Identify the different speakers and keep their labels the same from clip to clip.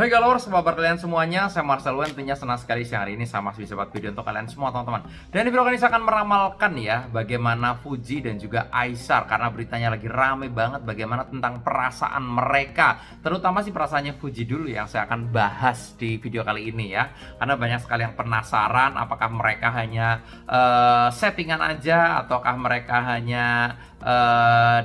Speaker 1: Hai galors, apa kabar kalian semuanya? Saya Marcel Wen, tentunya senang sekali siang hari ini saya masih bisa buat video untuk kalian semua teman-teman. Dan di video kali ini saya akan meramalkan ya bagaimana Fuji dan juga Aesar, karena beritanya lagi rame banget bagaimana tentang perasaan mereka. Terutama sih perasaannya Fuji dulu yang saya akan bahas di video kali ini ya. Karena banyak sekali yang penasaran apakah mereka hanya settingan aja ataukah mereka hanya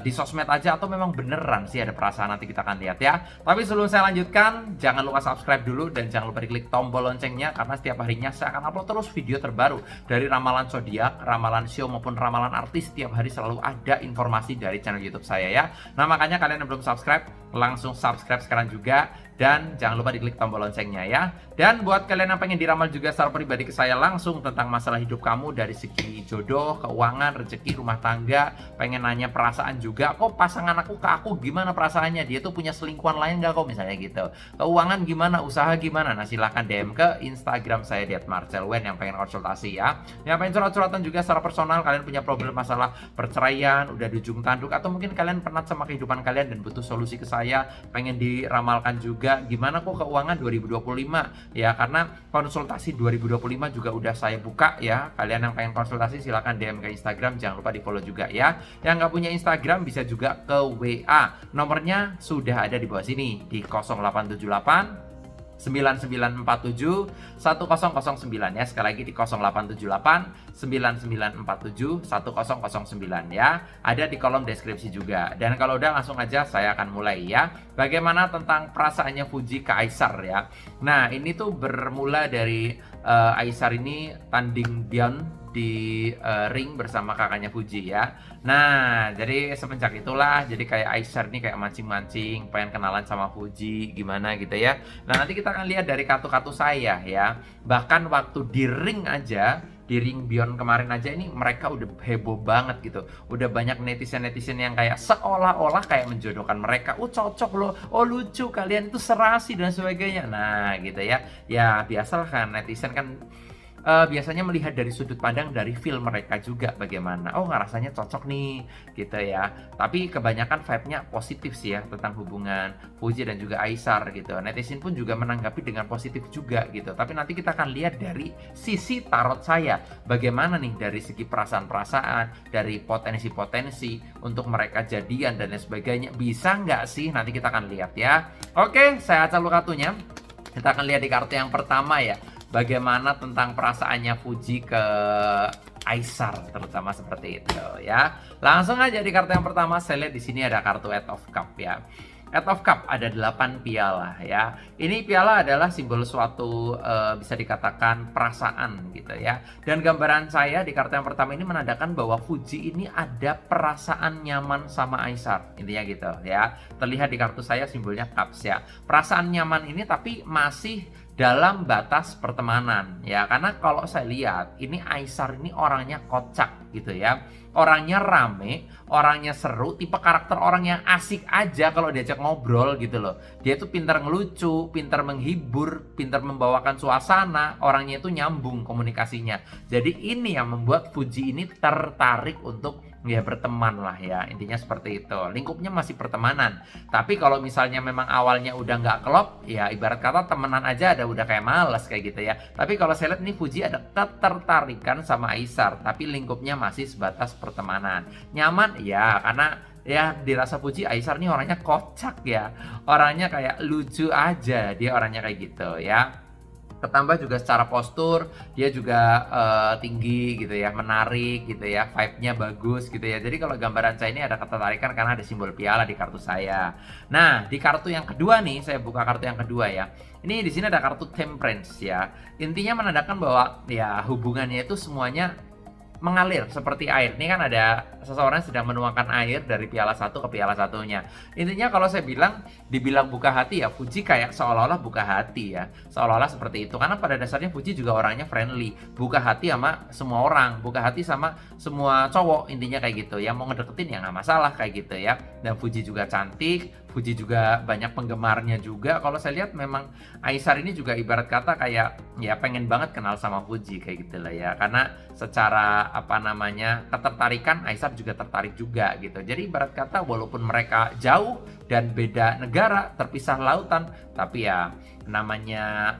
Speaker 1: di sosmed aja atau memang beneran sih ada perasaan. Nanti kita akan lihat ya. Tapi sebelum saya lanjutkan, jangan lupa subscribe dulu dan jangan lupa diklik tombol loncengnya, karena setiap harinya saya akan upload terus video terbaru dari ramalan zodiak, ramalan show maupun ramalan artis. Setiap hari selalu ada informasi dari channel YouTube saya ya. Nah, makanya kalian yang belum subscribe langsung subscribe sekarang juga, dan jangan lupa diklik tombol loncengnya ya. Dan buat kalian yang pengen diramal juga secara pribadi ke saya langsung tentang masalah hidup kamu dari segi jodoh, keuangan, rezeki, rumah tangga, pengen nanya perasaan juga, kok pasangan aku ke aku gimana perasaannya, dia tuh punya selingkuhan lain gak kok misalnya gitu, keuangan gimana, usaha gimana, nah silahkan DM ke Instagram saya di @marcelwen yang pengen konsultasi ya. Yang pengen curhat-curhatan juga secara personal, kalian punya problem masalah perceraian, udah di ujung tanduk, atau mungkin kalian penat sama kehidupan kalian dan butuh solusi ke saya, pengen diramalkan juga gimana kok keuangan 2025 ya, karena konsultasi 2025 juga udah saya buka ya. Kalian yang pengen konsultasi silahkan DM ke Instagram, jangan lupa di follow juga ya. Yang nggak punya Instagram bisa juga ke WA, nomornya sudah ada di bawah sini di 0878 9947 1009 ya. Sekali lagi di 0878 9947 1009 ya. Ada di kolom deskripsi juga. Dan kalau udah langsung aja saya akan mulai ya. Bagaimana tentang perasaannya Fuji ke Aesar ya. Nah, ini tuh bermula dari Aesar ini tanding Dion di ring bersama kakaknya Fuji ya. Nah, jadi semenjak itulah jadi kayak Aesar nih kayak mancing-mancing pengen kenalan sama Fuji gimana gitu ya. Nah, nanti kita akan lihat dari kartu-kartu saya ya. Bahkan waktu di ring aja, di ring Beyond kemarin aja ini mereka udah heboh banget gitu. Udah banyak netizen-netizen yang kayak seolah-olah kayak menjodohkan mereka. Cocok loh, oh lucu, kalian itu serasi dan sebagainya. Nah, gitu ya. Ya biasalah kan netizen kan biasanya melihat dari sudut pandang dari feel mereka juga bagaimana. Oh, rasanya cocok nih gitu ya. Tapi kebanyakan vibe-nya positif sih ya tentang hubungan Fuji dan juga Aesar gitu. Netizen pun juga menanggapi dengan positif juga gitu. Tapi nanti kita akan lihat dari sisi tarot saya, bagaimana nih dari segi perasaan-perasaan, dari potensi-potensi untuk mereka jadian dan lain sebagainya. Bisa nggak sih? Nanti kita akan lihat ya. Oke, saya acak kartunya. Kita akan lihat di kartu yang pertama ya. Bagaimana tentang perasaannya Fuji ke Aesar, terutama seperti itu ya. Langsung aja di kartu yang pertama, saya lihat di sini ada kartu Eight of Cup ya. Eight of Cup ada 8 piala ya. Ini piala adalah simbol suatu bisa dikatakan perasaan gitu ya. Dan gambaran saya di kartu yang pertama ini menandakan bahwa Fuji ini ada perasaan nyaman sama Aesar. Intinya gitu ya. Terlihat di kartu saya simbolnya Cups ya. Perasaan nyaman ini tapi masih dalam batas pertemanan ya, karena kalau saya lihat ini Aesar ini orangnya kocak gitu ya, orangnya rame, orangnya seru, tipe karakter orang yang asik aja kalau diajak ngobrol gitu loh. Dia tuh pintar ngelucu, pintar menghibur, pintar membawakan suasana, orangnya itu nyambung komunikasinya. Jadi ini yang membuat Fuji ini tertarik untuk ya berteman lah ya, intinya seperti itu. Lingkupnya masih pertemanan, tapi kalau misalnya memang awalnya udah nggak klop ya, ibarat kata temenan aja ada udah kayak males kayak gitu ya. Tapi kalau saya lihat nih Fuji ada ketertarikan sama Aesar, tapi lingkupnya masih sebatas pertemanan. Nyaman ya, karena ya dirasa Fuji Aesar nih orangnya kocak ya, orangnya kayak lucu aja, dia orangnya kayak gitu ya. Ketambah juga secara postur dia juga tinggi gitu ya, menarik gitu ya, vibe-nya bagus gitu ya. Jadi kalau gambaran saya ini ada ketertarikan karena ada simbol piala di kartu saya. Nah, di kartu yang kedua nih, saya buka kartu yang kedua ya. Ini di sini ada kartu Temperance ya. Intinya menandakan bahwa ya hubungannya itu semuanya mengalir seperti air. Ini kan ada seseorang yang sedang menuangkan air dari piala satu ke piala satunya. Intinya kalau saya bilang, dibilang buka hati ya, Fuji kayak seolah-olah buka hati ya. Seolah-olah seperti itu. Karena pada dasarnya Fuji juga orangnya friendly. Buka hati sama semua orang. Buka hati sama semua cowok. Intinya kayak gitu. Yang mau ngedeketin ya nggak masalah kayak gitu ya. Dan Fuji juga cantik. Fuji juga banyak penggemarnya juga. Kalau saya lihat memang Aesar ini juga ibarat kata kayak ya pengen banget kenal sama Fuji kayak gitu lah ya. Karena secara apa namanya ketertarikan Aesar juga tertarik juga gitu. Jadi ibarat kata walaupun mereka jauh dan beda negara, terpisah lautan, tapi ya namanya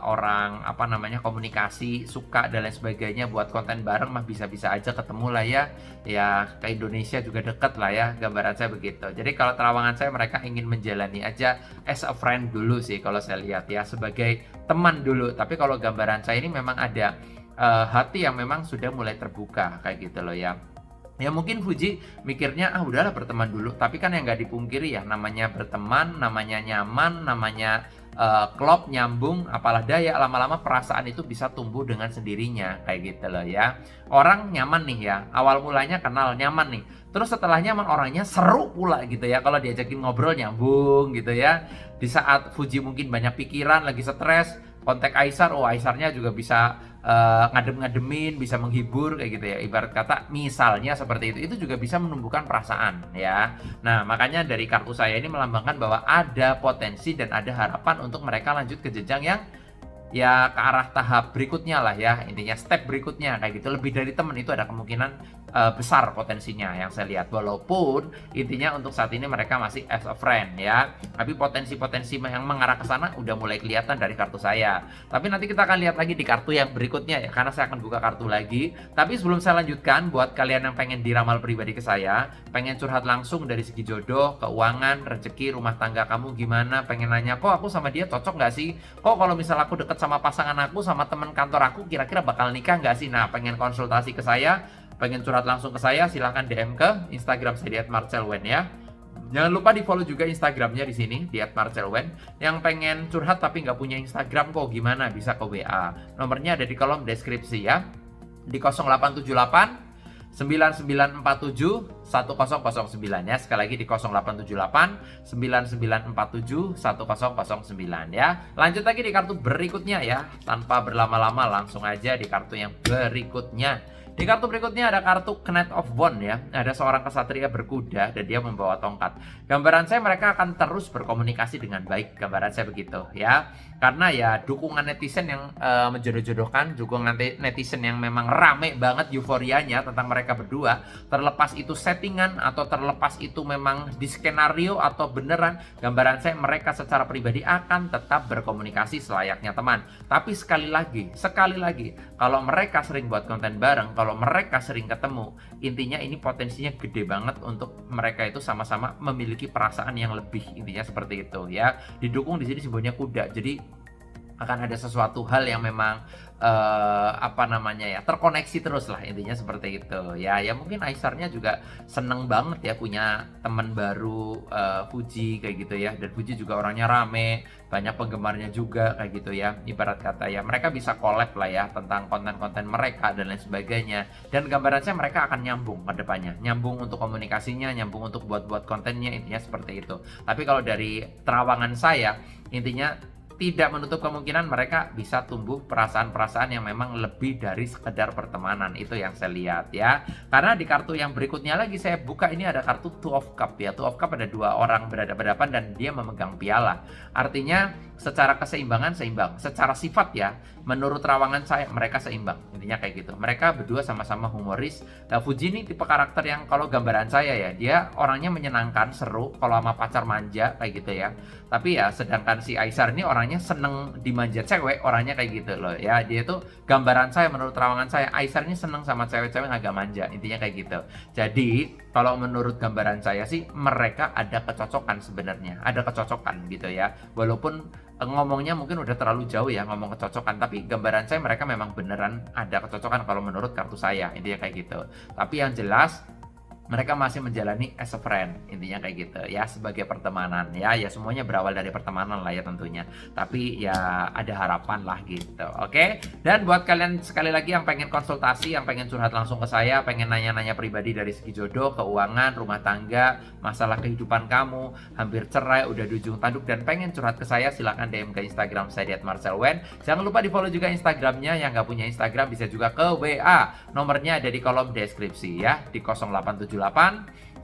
Speaker 1: orang apa namanya komunikasi suka dan lain sebagainya buat konten bareng mah bisa-bisa aja ketemu lah ya. Ya ke Indonesia juga deket lah ya, gambaran saya begitu. Jadi kalau terawangan saya mereka ingin menjalani aja as a friend dulu sih kalau saya lihat ya, sebagai teman dulu. Tapi kalau gambaran saya ini memang ada hati yang memang sudah mulai terbuka kayak gitu loh ya. Ya mungkin Fuji mikirnya udahlah berteman dulu, tapi kan yang nggak dipungkiri ya, namanya berteman, namanya nyaman, namanya klop, nyambung, apalah daya, lama-lama perasaan itu bisa tumbuh dengan sendirinya kayak gitu loh ya. Orang nyaman nih ya, awal mulanya kenal nyaman nih, terus setelah nyaman orangnya seru pula gitu ya, kalau diajakin ngobrol nyambung gitu ya. Di saat Fuji mungkin banyak pikiran, lagi stres, kontak Aisar, Aisarnya juga bisa ngadem-ngademin, bisa menghibur kayak gitu ya. Ibarat kata misalnya seperti itu juga bisa menumbuhkan perasaan ya. Nah, makanya dari kartu saya ini melambangkan bahwa ada potensi dan ada harapan untuk mereka lanjut ke jenjang yang ya ke arah tahap berikutnya lah ya, intinya step berikutnya kayak gitu. Lebih dari teman itu ada kemungkinan besar potensinya yang saya lihat, walaupun intinya untuk saat ini mereka masih as a friend ya, tapi potensi-potensi yang mengarah ke sana udah mulai kelihatan dari kartu saya. Tapi nanti kita akan lihat lagi di kartu yang berikutnya ya, karena saya akan buka kartu lagi. Tapi sebelum saya lanjutkan, buat kalian yang pengen diramal pribadi ke saya, pengen curhat langsung dari segi jodoh, keuangan, rezeki, rumah tangga kamu gimana, pengen nanya kok aku sama dia cocok nggak sih, kok kalau misal aku deket sama pasangan aku, sama teman kantor aku, kira-kira bakal nikah nggak sih? Nah, pengen konsultasi ke saya, pengen curhat langsung ke saya, silahkan DM ke Instagram saya di @marcelwen ya. Jangan lupa di follow juga Instagramnya di sini di @marcelwen. Yang pengen curhat tapi nggak punya Instagram kok gimana? Bisa ke WA. Nomornya ada di kolom deskripsi ya. Di 0878 9947 1009 ya. Sekali lagi di 0878 9947 1009 ya. Lanjut lagi di kartu berikutnya ya. Tanpa berlama-lama langsung aja di kartu yang berikutnya. Di kartu berikutnya ada kartu Knight of Wands ya. Ada seorang kesatria berkuda dan dia membawa tongkat. Gambaran saya mereka akan terus berkomunikasi dengan baik. Gambaran saya begitu ya. Karena ya dukungan netizen yang menjodoh-jodohkan, dukungan netizen yang memang rame banget euforianya tentang mereka berdua. Terlepas itu settingan atau terlepas itu memang di skenario atau beneran, gambaran saya mereka secara pribadi akan tetap berkomunikasi selayaknya teman. Tapi sekali lagi, kalau mereka sering buat konten bareng, kalau mereka sering ketemu, intinya ini potensinya gede banget untuk mereka itu sama-sama memiliki perasaan yang lebih, intinya seperti itu ya. Didukung di sini simbolnya kuda, jadi akan ada sesuatu hal yang memang terkoneksi terus lah, intinya seperti itu ya. Ya mungkin Aisarnya juga seneng banget ya punya teman baru Fuji kayak gitu ya, dan Fuji juga orangnya rame, banyak penggemarnya juga kayak gitu ya. Ibarat kata ya mereka bisa collab lah ya tentang konten-konten mereka dan lain sebagainya, dan gambaran saya mereka akan nyambung ke depannya, nyambung untuk komunikasinya, nyambung untuk buat-buat kontennya, intinya seperti itu. Tapi kalau dari terawangan saya, intinya tidak menutup kemungkinan mereka bisa tumbuh perasaan-perasaan yang memang lebih dari sekedar pertemanan. Itu yang saya lihat ya. Karena di kartu yang berikutnya lagi saya buka, ini ada kartu Two of Cup ya. Two of Cup ada dua orang berhadapan dan dia memegang piala. Artinya secara keseimbangan seimbang, secara sifat ya, menurut terawangan saya mereka seimbang, intinya kayak gitu. Mereka berdua sama-sama humoris. Fuji ini tipe karakter yang kalau gambaran saya ya, dia orangnya menyenangkan, seru kalau sama pacar manja kayak gitu ya. Tapi ya sedangkan si Aisar ini orangnya seneng dimanja cewek, orangnya kayak gitu loh ya. Dia tuh gambaran saya, menurut terawangan saya, Aisar ini seneng sama cewek-cewek yang agak manja, intinya kayak gitu. Jadi kalau menurut gambaran saya sih mereka ada kecocokan sebenarnya, ada kecocokan gitu ya. Walaupun ngomongnya mungkin udah terlalu jauh ya ngomong kecocokan, tapi gambaran saya mereka memang beneran ada kecocokan kalau menurut kartu saya, intinya kayak gitu. Tapi yang jelas mereka masih menjalani as a friend, intinya kayak gitu ya, sebagai pertemanan ya. Ya semuanya berawal dari pertemanan lah ya tentunya, tapi ya ada harapan lah gitu. Oke. Dan buat kalian sekali lagi yang pengen konsultasi, yang pengen curhat langsung ke saya, pengen nanya-nanya pribadi dari segi jodoh, keuangan, rumah tangga, masalah kehidupan kamu, hampir cerai, udah di ujung tanduk dan pengen curhat ke saya, silahkan DM ke Instagram saya di @marcelwen. Jangan lupa di follow juga Instagramnya. Yang nggak punya Instagram bisa juga ke WA, nomornya ada di kolom deskripsi ya, di 0878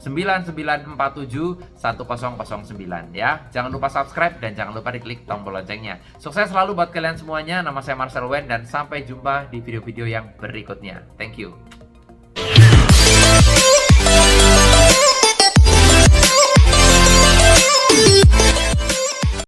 Speaker 1: 9947 1009 ya. Jangan lupa subscribe dan jangan lupa diklik tombol loncengnya. Sukses selalu buat kalian semuanya. Nama saya Marcelwen dan sampai jumpa di video-video yang berikutnya. Thank you.